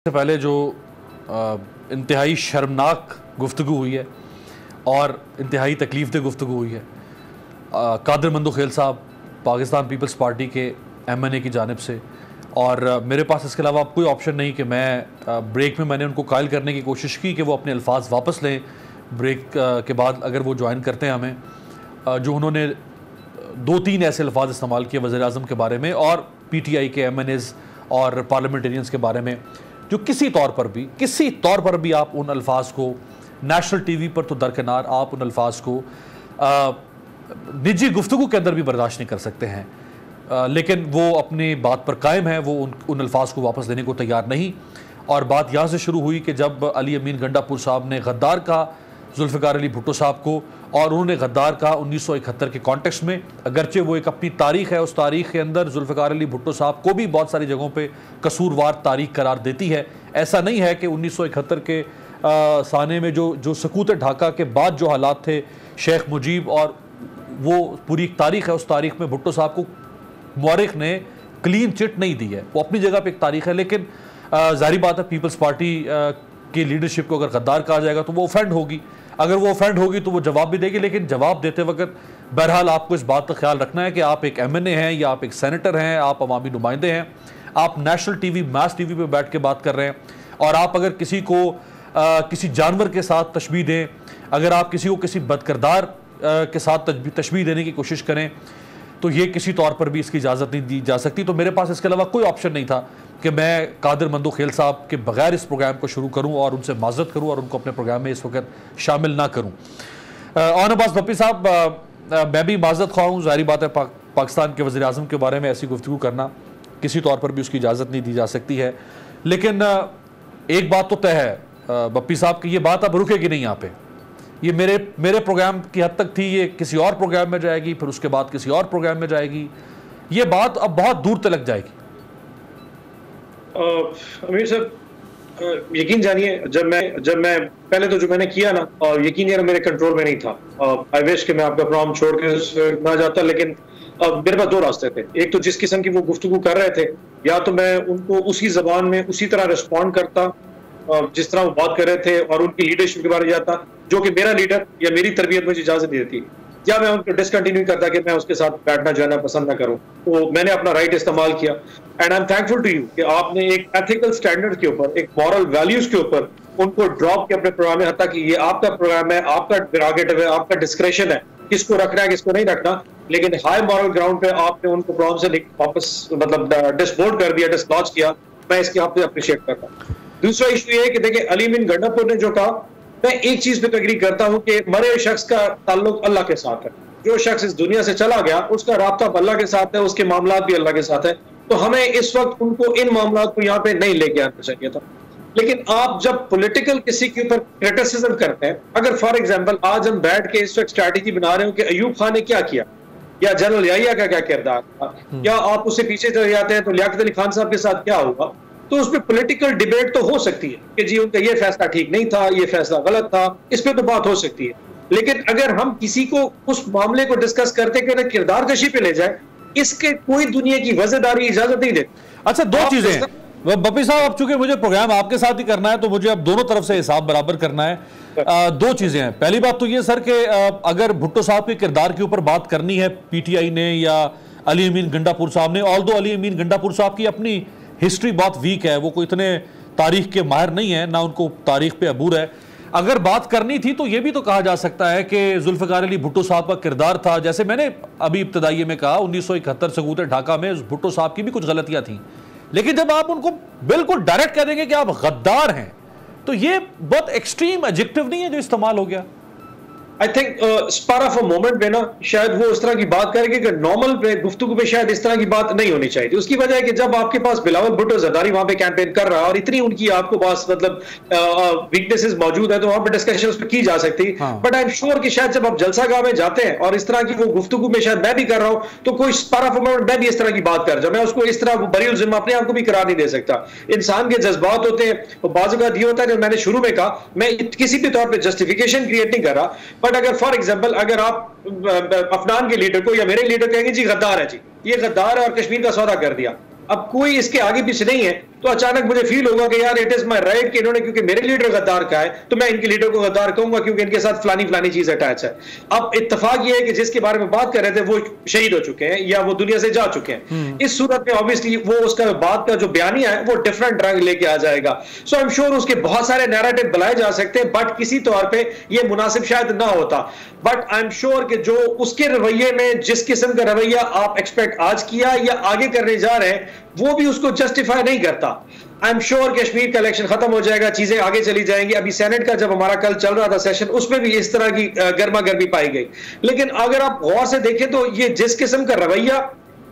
से पहले जो इंतहाई शर्मनाक गुफ्तगू हुई है और इंतहाई तकलीफ़देह गुफ्तगू हुई है कादिर मंदो खेल साहब पाकिस्तान पीपल्स पार्टी के MNA की जानिब से, और मेरे पास इसके अलावा कोई ऑप्शन नहीं कि मैं ब्रेक में मैंने उनको कायल करने की कोशिश की कि वो अपने अल्फाज वापस लें ब्रेक के बाद अगर वो ज्वाइन करते हैं हमें। जो उन्होंने 2-3 ऐसे अल्फाज इस्तेमाल किए वज़ीर-ए-आज़म के बारे में और PTI के MNAs और पार्लियामेंटेरियंस के बारे में, जो किसी तौर पर भी आप उन अल्फाज को नेशनल TV पर तो दरकिनार आप उन अल्फाज को निजी गुफ्तगू के अंदर भी बर्दाश्त नहीं कर सकते हैं, लेकिन वो अपनी बात पर कायम है, वो उन अल्फाज को वापस देने को तैयार नहीं। और बात यहाँ से शुरू हुई कि जब अली अमीन गंडापुर साहब ने गद्दार कहा जुल्फ़िकार अली भुट्टो साहब को, और उन्होंने गद्दार कहा 1971 के कॉन्टेक्स्ट में, अगरचे वो एक अपनी तारीख़ है, उस तारीख़ के अंदर जुल्फ़िकार अली भुट्टो साहब को भी बहुत सारी जगहों पे कसूरवार तारीख़ करार देती है। ऐसा नहीं है कि 1971 के साने में जो सकूत ढाका के बाद जो हालात थे, शेख मुजीब, और वो पूरी एक तारीख़ है, उस तारीख़ में भुट्टो साहब को मौरिख ने क्लीन चिट नहीं दी है, वो अपनी जगह पे एक तारीख़ है। लेकिन ज़ाहिर बात है पीपल्स पार्टी की लीडरशिप को अगर गद्दार कहा जाएगा तो वो ऑफेंड होगी, अगर वो ऑफेंड होगी तो वो जवाब भी देगी। लेकिन जवाब देते वक्त बहरहाल आपको इस बात का ख्याल रखना है कि आप एक MNA हैं या आप एक सेनेटर हैं, आप अवामी नुमाइंदे हैं, आप नेशनल TV मास TV पे बैठ के बात कर रहे हैं, और आप अगर किसी को किसी जानवर के साथ तशबीह दें, अगर आप किसी को किसी बदकिरदार के साथ तशबीह देने की कोशिश करें, तो ये किसी तौर पर भी इसकी इजाज़त नहीं दी जा सकती। तो मेरे पास इसके अलावा कोई ऑप्शन नहीं था कि मैं कादिर मंदो खेल साहब के बगैर इस प्रोग्राम को शुरू करूं और उनसे माज़रत करूं और उनको अपने प्रोग्राम में इस वक्त शामिल ना करूं। ऑन अब्बास भप्पी साहब, मैं भी माज़रत ख्वाह हूँ, ज़ाहिर बात है पाकिस्तान के वज़ीर-ए-आज़म के बारे में ऐसी गुफ्तगू करना किसी तौर पर भी उसकी इजाज़त नहीं दी जा सकती है। लेकिन एक बात तो तय है भप्पी साहब की, ये बात अब रुकेगी नहीं यहाँ पे। ये मेरे प्रोग्राम की हद तक थी, ये किसी और प्रोग्राम में जाएगी, फिर उसके बाद किसी और प्रोग्राम में जाएगी, ये बात अब बहुत दूर तक जाएगी। अमीर साहब, यकीन जानिए, जब मैं पहले तो जो मैंने किया ना, और यकीन यार मेरे कंट्रोल में नहीं था। आई विश कि मैं आपका प्रोग्राम छोड़ के ना जाता, लेकिन मेरे पास 2 रास्ते थे। एक तो जिस किस्म की वो गुफ्तगू कर रहे थे, या तो मैं उनको उसी जबान में उसी तरह रिस्पॉन्ड करता जिस तरह वो बात कर रहे थे और उनकी लीडरशिप के बारे में जाता, जो कि मेरा लीडर या मेरी तरबियत मुझे इजाजत नहीं देती, या मैं उनको डिसकंटिन्यू करता कि मैं उसके साथ बैठना जाना पसंद ना करूं। तो मैंने अपना राइट इस्तेमाल किया, and I am thankful to you कि आपने एक एथिकल स्टैंडर्ड के ऊपर, एक मॉरल वैल्यूज के ऊपर उनको ड्रॉप किया अपने प्रोग्राम में। हत्ता कि ये आपका प्रोग्राम है, आपका प्रेरोगेटिव है, आपका डिस्क्रेशन है किसको रखना है किसको नहीं रखना, लेकिन हाई मॉरल ग्राउंड पे आपने उनको प्रोग्राम से वापस डिसबोर्ड कर दिया, डिसलॉन्च किया। मैं इसकी आपसे अप्रिशिएट करता हूँ। दूसरा इशू ये है कि देखिए, अली अमीन गंडापुर ने जो कहा, मैं एक चीज पे तो एग्री करता हूं कि मरे शख्स का ताल्लुक अल्लाह के साथ है। जो शख्स इस दुनिया से चला गया उसका राब्ता अल्लाह के साथ है, उसके मामलात भी अल्लाह के साथ है। तो हमें इस वक्त उनको इन मामलात को यहाँ पे नहीं लेके आना चाहिए था। लेकिन आप जब पॉलिटिकल किसी के ऊपर क्रिटिसिज्म करते हैं, अगर फॉर एग्जाम्पल आज हम बैठ के इस वक्त स्ट्रैटेजी बना रहे हो कि अयूब खान ने क्या किया या जनरल याहिया का क्या किरदार था, या आप उससे पीछे चले जाते हैं तो लियाकत अली खान साहब के साथ क्या होगा, तो उस पर पॉलिटिकल डिबेट तो हो सकती है कि जी उनका ये फैसला ठीक नहीं था, ये फैसला गलत था, इस पे तो बात हो सकती है। लेकिन अगर हम किसी को उस मामले को डिस्कस करते करते किरदार कशी पे ले जाए, इसके कोई दुनिया की वजहदारी इजाजत नहीं देती। अच्छा, 2 चीजें हैं भप्पी साहब, अब चूंकि मुझे प्रोग्राम आपके साथ ही करना है तो मुझे अब दोनों तरफ से हिसाब बराबर करना है। 2 चीजें हैं। पहली बात तो ये सर कि अगर भुट्टो साहब के किरदार के ऊपर बात करनी है PTI ने या अली अमीन गंडापुर साहब ने, ऑल्दो अली अमीन गंडापुर साहब की अपनी हिस्ट्री बहुत वीक है, वो कोई इतने तारीख के माहिर नहीं है, ना उनको तारीख पे अबूर है। अगर बात करनी थी तो ये भी तो कहा जा सकता है कि जुल्फ़िकार अली भुट्टो साहब का किरदार था, जैसे मैंने अभी इब्तदाई में कहा 1971 सकूत ढाका में भुट्टो साहब की भी कुछ गलतियां थी। लेकिन जब आप उनको बिल्कुल डायरेक्ट कह देंगे कि आप गद्दार हैं, तो ये बहुत एक्सट्रीम एडजेक्टिव नहीं है जो इस्तेमाल हो गया। I think spar of a moment में ना शायद वो इस तरह की बात करेंगे कि नॉर्मल पे गुफ्तगू पे शायद इस तरह की बात नहीं होनी चाहिए। उसकी वजह है कि जब आपके पास बिलावल भुट्टो जरदारी वहां पे कैंपेन कर रहा है और इतनी उनकी आपको पास वीकनेसेस मौजूद है, तो वहां पे डिस्कशन उस पर की जा सकती है। बट आई एम श्योर कि शायद जब आप जलसागाह में जाते हैं और इस तरह की वो गुफ्तगू में शायद मैं भी कर रहा हूं, तो कोई स्पार ऑफ अ मोमेंट मैं भी इस तरह की बात कर जाऊं, मैं उसको इस तरह बरीउल जिम्मा अपने आप को भी करार नहीं दे सकता। इंसान के जज्बात होते हैं, वो बाज़ ये होता है, मैंने शुरू में कहा मैं किसी भी तौर पर जस्टिफिकेशन क्रिएट नहीं कर रहा, बट अगर फॉर एग्जाम्पल अगर आप अफगान के लीडर को या मेरे लीडर कहेंगे जी गद्दार है, जी ये गद्दार है और कश्मीर का सौदा कर दिया, अब कोई इसके आगे पीछे नहीं है तो अचानक मुझे फील होगा कि यार इट इज माय राइट कि इन्होंने, क्योंकि मेरे लीडर गद्दार का है तो मैं इनके लीडर को गद्दार कहूंगा क्योंकि इनके साथ फलानी चीज अटैच है। अब इत्तेफाक ये है कि जिसके बारे में बात कर रहे थे वो शहीद हो चुके हैं या वो दुनिया से जा चुके हैं। इस सूरत में ऑब्वियसली वो उसका बात का जो बयानिया है वो डिफरेंट रंग लेके आ जाएगा। सो आई एम श्योर उसके बहुत सारे नैरेटिव बनाए जा सकते हैं, बट किसी तौर पे ये मुनासिब शायद ना होता। बट आई एम श्योर कि जो उसके रवैये में जिस किस्म का रवैया आप एक्सपेक्ट आज किया या आगे करने जा रहे हैं वो भी उसको जस्टिफाई नहीं करता। आई एम श्योर कश्मीर का इलेक्शन खत्म हो जाएगा, चीजें आगे चली जाएंगी। अभी सेनेट का जब हमारा कल चल रहा था सेशन, उसमें भी इस तरह की गर्मा गर्मी पाई गई। लेकिन अगर आप गौर से देखें तो ये जिस किस्म का रवैया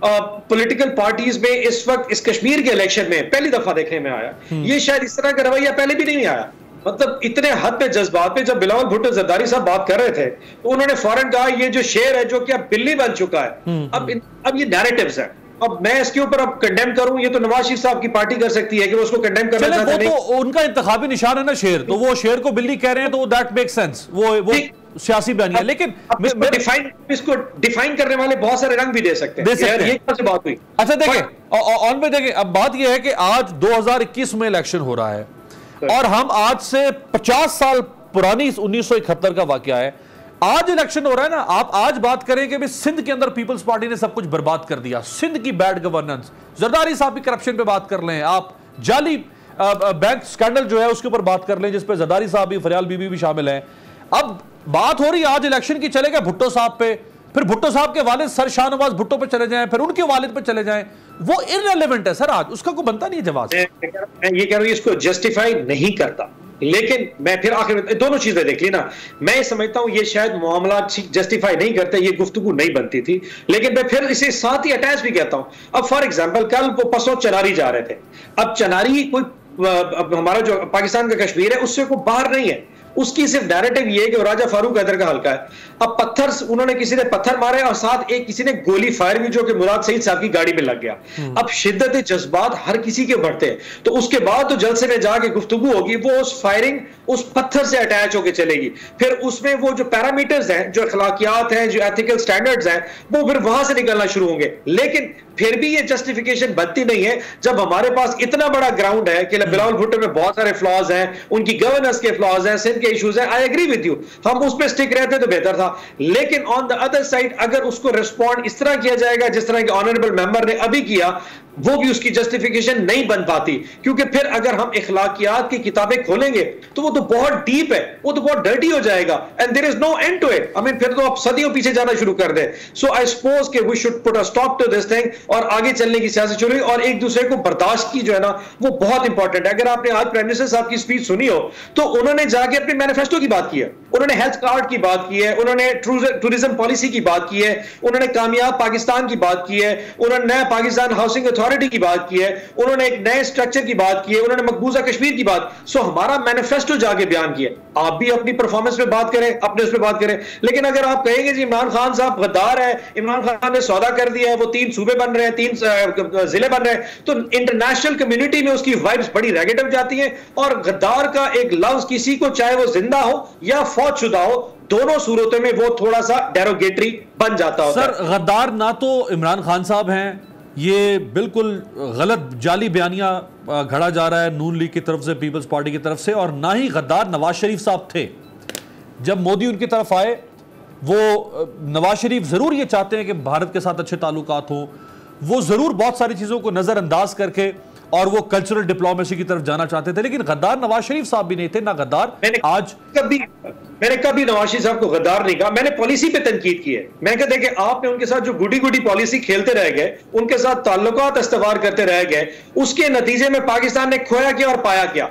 पॉलिटिकल पार्टीज में इस वक्त इस कश्मीर के इलेक्शन में पहली दफा देखने में आया, ये शायद इस तरह का रवैया पहले भी नहीं आया। मतलब इतने हद पे जज्बात पे जब बिलावल भुट्टो जरदारी साहब बात कर रहे थे तो उन्होंने फौरन कहा ये जो शेर है जो कि अब बिल्ली बन चुका है। अब ये नैरेटिव्स है। अब मैं इसके ऊपर अब कंडेम करूं, ये तो नवाज शरीफ साहब की पार्टी कर सकती है कि वो उसको कंडेम करना चाहते हैं। वो तो उनका इंतखाबी निशान है ना शेर, तो वो शेर को बिल्ली कह रहे हैं तो दैट मेक सेंस, वो सियासी बयानिया। लेकिन इसको डिफाइन करने वाले बहुत सारे रंग भी दे सकते हैं। ये कैसे बात हुई? अच्छा देखें ऑन पे देखें, अब बात ये है कि आज 2021 में इलेक्शन हो रहा है और हम आज से 50 साल पुरानी 1971 का वाकया है, आज इलेक्शन हो रहा है ना। आप आज बात करें कि भाई सिंध के अंदर पीपल्स पार्टी ने सब कुछ बर्बाद कर दिया, सिंध की बैड गवर्नेंस, जरदारी साहब की करप्शन पे बात कर लें, आप जाली बैंक स्कैंडल जो है उसके ऊपर बात कर लें जिसपे जरदारी साहब भी, फरियाल बीबी भी शामिल हैं। अब बात हो रही है आज इलेक्शन की, चले गए भुट्टो साहब पे, फिर भुट्टो साहब के वालिद सर शाहनवाज भुट्टो पे चले जाएं, फिर उनके वालिद पे चले जाएं, वो इररिलेवेंट है सर, आज उसका कोई बनता नहीं जवाब। मैं ये कह रहा हूं इसको जस्टिफाई नहीं करता, लेकिन मैं फिर आखिर में दोनों चीजें देख ली ना, मैं समझता हूं ये शायद मामला जस्टिफाई नहीं करते, ये गुफ्तगू नहीं बनती थी, लेकिन मैं फिर इसे साथ ही अटैच भी कहता हूं। अब फॉर एग्जांपल कल वो परसों चनारी जा रहे थे, अब चनारी कोई हमारा जो पाकिस्तान का कश्मीर है उससे कोई बाहर नहीं है, उसकी सिर्फ नैरेटिव ये है कि राजा फारूक हैदर का हल्का है। अब पत्थर उन्होंने किसी ने पत्थर मारे और साथ एक किसी ने गोली फायर की जो कि मुराद सईद साहब की गाड़ी में लग गया। अब शिद्दत जज्बात हर किसी के बढ़ते हैं, तो उसके बाद तो जलसे में जाके गुफ्तगू होगी, वो उस फायरिंग उस पत्थर से अटैच होकर चलेगी, फिर उसमें वो जो पैरामीटर्स हैं, जो अखलाकियात हैं, जो एथिकल स्टैंडर्ड्स हैं, वो फिर वहां से निकलना शुरू होंगे। लेकिन फिर भी ये जस्टिफिकेशन बनती नहीं है जब हमारे पास इतना बड़ा ग्राउंड है कि बिलावल भुट्टो में बहुत सारे फ्लॉज हैं, उनकी गवर्नेंस के फ्लॉज हैं, सिंध के इश्यूज हैं। आई एग्री विद यू, हम उस पर स्टिक रहते तो बेहतर था, लेकिन ऑन द अदर साइड अगर उसको रिस्पॉन्ड इस तरह किया जाएगा जिस तरह के ऑनरेबल मेंबर ने अभी किया, वो भी उसकी जस्टिफिकेशन नहीं बन पाती, क्योंकि फिर अगर हम इखलाकियात की किताबें खोलेंगे तो वो तो बहुत डीप है, वो तो बहुत डर्टी हो जाएगा, and there is no end to it. I mean फिर तो आप सदियों पीछे जाना शुरू कर दें। सो आई सपोज कि we should put a stop to this thing और आगे चलने की सियासत शुरू, और एक दूसरे को बर्दाश्त की जो है ना वो बहुत इंपॉर्टेंट है। अगर आपने आज प्राइम मिनिस्टर साहब की स्पीच सुनी हो तो उन्होंने जाके अपने मैनिफेस्टो की बात की है, उन्होंने हेल्थ कार्ड की बात की है, उन्होंने टूरिज्म पॉलिसी की बात की है, उन्होंने कामयाब पाकिस्तान की बात की है, उन्होंने नया पाकिस्तान हाउसिंग अथॉरिटी की बात की है, उन्होंने एक नए स्ट्रक्चर की बात की है, उन्होंने मकबूजा कश्मीर की बात। सो हमारा मैनिफेस्टो जाके बयान किया, आप भी अपनी परफॉर्मेंस पे बात करें, अपने उस पे बात करें। लेकिन अगर आप कहेंगे जी इमरान खान साहब गद्दार है, इमरान खान ने सौदा कर दिया है, वो 3 सूबे बन रहे हैं, 3 जिले बन रहे हैं, तो इंटरनेशनल कम्युनिटी में उसकी वाइब्स बड़ी नेगेटिव जाती हैं, और गद्दार का एक लफ्ज किसी को चाहे वो जिंदा हो या फौतशुदा हो, दोनों सूरतों में वो थोड़ा सा डेरोगेटरी बन जाता होता है। सर गद्दार ना तो इमरान खान साहब हैं, ये बिल्कुल गलत जाली बयानिया घड़ा जा रहा है नून लीग की तरफ से, पीपल्स पार्टी की तरफ से, और ना ही गद्दार नवाज शरीफ साहब थे। जब मोदी उनकी तरफ आए, वो नवाज शरीफ जरूर ये चाहते हैं कि भारत के साथ अच्छे ताल्लुकात हों, वो जरूर बहुत सारी चीजों को नजरअंदाज करके और वो कल्चरल डिप्लोमेसी की तरफ जाना चाहते थे, लेकिन गद्दार नवाज शरीफ साहब भी नहीं थे, ना गद्दार मैंने कभी नवाज शरीफ साहब को गद्दार नहीं कहा, मैंने पॉलिसी पे तनकीद की है। मैंने कहा देखिए आपने उनके साथ जो गुडी गुडी पॉलिसी खेलते रह गए, उनके साथ ताल्लुकात इस्तवार करते रह गए, उसके नतीजे में पाकिस्तान ने खोया क्या और पाया क्या।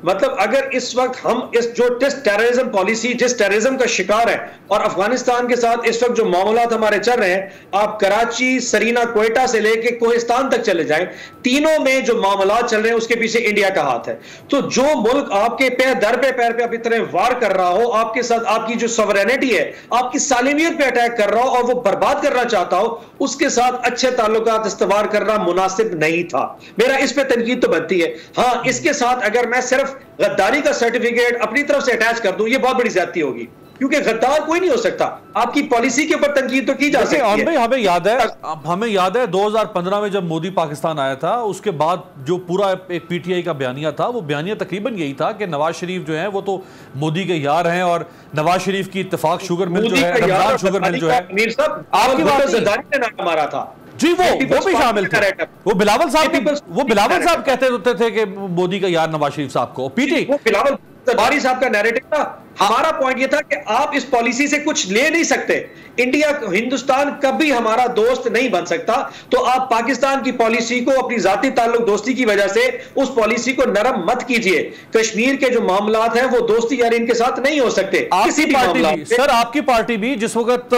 मतलब अगर इस वक्त हम इस जो टेररिज्म पॉलिसी, जिस टेररिज्म का शिकार है, और अफगानिस्तान के साथ इस वक्त जो मामलात हमारे चल रहे हैं, आप कराची, सरीना, क्वेटा से लेके कोहिस्तान तक चले जाएं, तीनों में जो मामलात चल रहे हैं उसके पीछे इंडिया का हाथ है। तो जो मुल्क आपके पैर पे आप इतने वार कर रहा हो, आपके साथ आपकी जो सॉवरेनिटी है, आपकी सालिमियत पे अटैक कर रहा हो और वो बर्बाद करना चाहता हो, उसके साथ अच्छे ताल्लुकात इस्तवार करना मुनासिब नहीं था। मेरा इस पे तनकीद तो बनती है। हाँ, इसके साथ अगर मैं सिर्फ गद्दारी का सर्टिफिकेट अपनी तरफ से अटैच कर दूं, ये बहुत बड़ी ज्यादती होगी, क्योंकि गद्दार कोई नहीं हो सकता। आपकी पॉलिसी के ऊपर तनकीद तो की जा सकती है। भाई हमें याद है 2015 में जब मोदी पाकिस्तान आया था, उसके बाद जो पूरा एक पीटीआई का बयानिया था, वो बयानिया तकरीबन यही था कि नवाज शरीफ जो है वो तो मोदी के यार हैं, और नवाज शरीफ की इत्तेफाक शुगर मिल जो है, रमजान शुगर मिल जो है, आपकी बात मारा था जी, वो भी शामिल थे। वो बिलावल साहब कहते होते थे कि मोदी का यार नवाज शरीफ साहब को पीटी, वो बिलावल जरदारी साहब का नैरेटिव था। हमारा पॉइंट ये था कि आप इस पॉलिसी से कुछ ले नहीं सकते। हिंदुस्तान कभी हमारा दोस्त नहीं बन सकता, तो आप पाकिस्तान की पॉलिसी को अपनी जाती ताल्लुक दोस्ती की वजह से उस पॉलिसी को नरम मत कीजिए। कश्मीर के जो मामलात हैं वो दोस्ती यारी इनके साथ नहीं हो सकते। किसी भी मामले सर, आपकी पार्टी भी जिस वक्त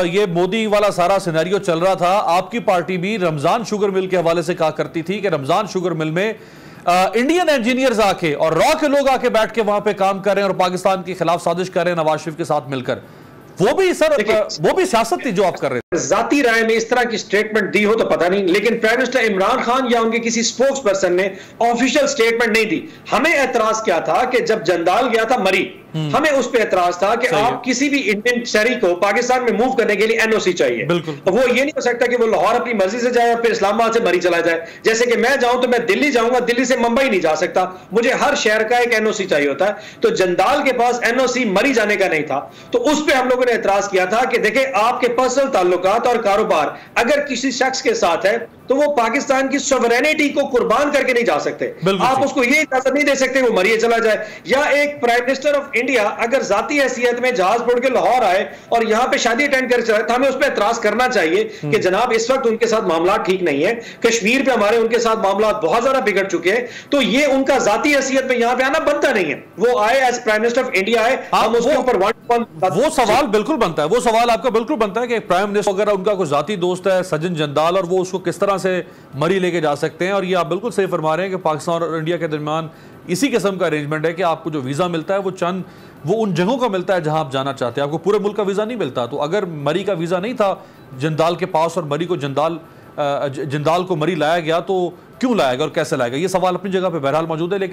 ये मोदी वाला सारा सिनेरियो चल रहा था, आपकी पार्टी भी रमजान शुगर मिल के हवाले से कहा करती थी कि रमजान शुगर मिल में इंडियन इंजीनियर्स आके और रॉ के लोग आके बैठ के वहां पे काम कर रहे हैं और पाकिस्तान के खिलाफ साजिश कर रहे हैं नवाज शरीफ के साथ मिलकर। वो भी सर, वो भी सियासत थी जो आप कर रहे थे। जाती राय में इस तरह की स्टेटमेंट दी हो तो पता नहीं, लेकिन प्राइम मिनिस्टर इमरान खान या उनके किसी स्पोक्स पर्सन ने ऑफिशियल स्टेटमेंट नहीं दी। हमें एतराज क्या था कि जब जंदाल गया था मरी, हमें उस पर एतराज था कि आप किसी भी इंडियन शहरी को पाकिस्तान में मूव करने के लिए एनओसी चाहिए। वो ये नहीं हो सकता कि वो लाहौर अपनी मर्जी से जाए और फिर इस्लामाबाद से मरी चला जाए। जैसे कि मैं जाऊं तो मैं दिल्ली जाऊंगा, दिल्ली से मुंबई नहीं जा सकता, मुझे हर शहर का एक एनओसी चाहिए होता है। तो जंदाल के पास एनओसी मरी जाने का नहीं था, तो उस पर हम लोगों ने एतराज किया था कि देखें, आपके पर्सनल ताल्लुकात और कारोबार अगर किसी शख्स के साथ है तो वो पाकिस्तान की सोवरेनिटी को कुर्बान करके नहीं जा सकते। आप उसको ये इजाजत नहीं दे सकते वो मरिए चला जाए। या एक प्राइम मिनिस्टर ऑफ इंडिया अगर जाती हैसियत में जहाज पकड़ के लाहौर आए और यहां पे शादी अटेंड कर चला, तो हमें उस पर एतराज करना चाहिए कि जनाब इस वक्त उनके साथ मामला ठीक नहीं है, कश्मीर पे हमारे उनके साथ मामला बहुत ज्यादा बिगड़ चुके हैं, तो ये उनका जाती हैसियत में यहां पे आना बनता नहीं है। वो आए as prime minister of India आए, हम उसके ऊपर वो सवाल बिल्कुल बनता है, वो सवाल आपका बिल्कुल बनता है कि प्राइम मिनिस्टर अगर उनका कोई जाती दोस्त है सज्जन जंदाल, और वो उसको किस तरह से मरी लेके जा सकते हैं। और ये आप बिल्कुल सही फरमा रहे हैं कि पाकिस्तान और इंडिया के दरमियान इसी किस्म का अरेंजमेंट है कि आपको जो वीज़ा मिलता है वो उन जगहों का मिलता है जहां आप जाना चाहते हैं, आपको पूरे मुल्क का वीज़ा नहीं मिलता। तो अगर मरी का वीज़ा नहीं था जंदाल के पास और मरी को जंदाल को मरी लाया गया, तो क्यों लाएगा और कैसे लाएगा, ये सवाल अपनी जगह पर बहरहाल मौजूद है। लेकिन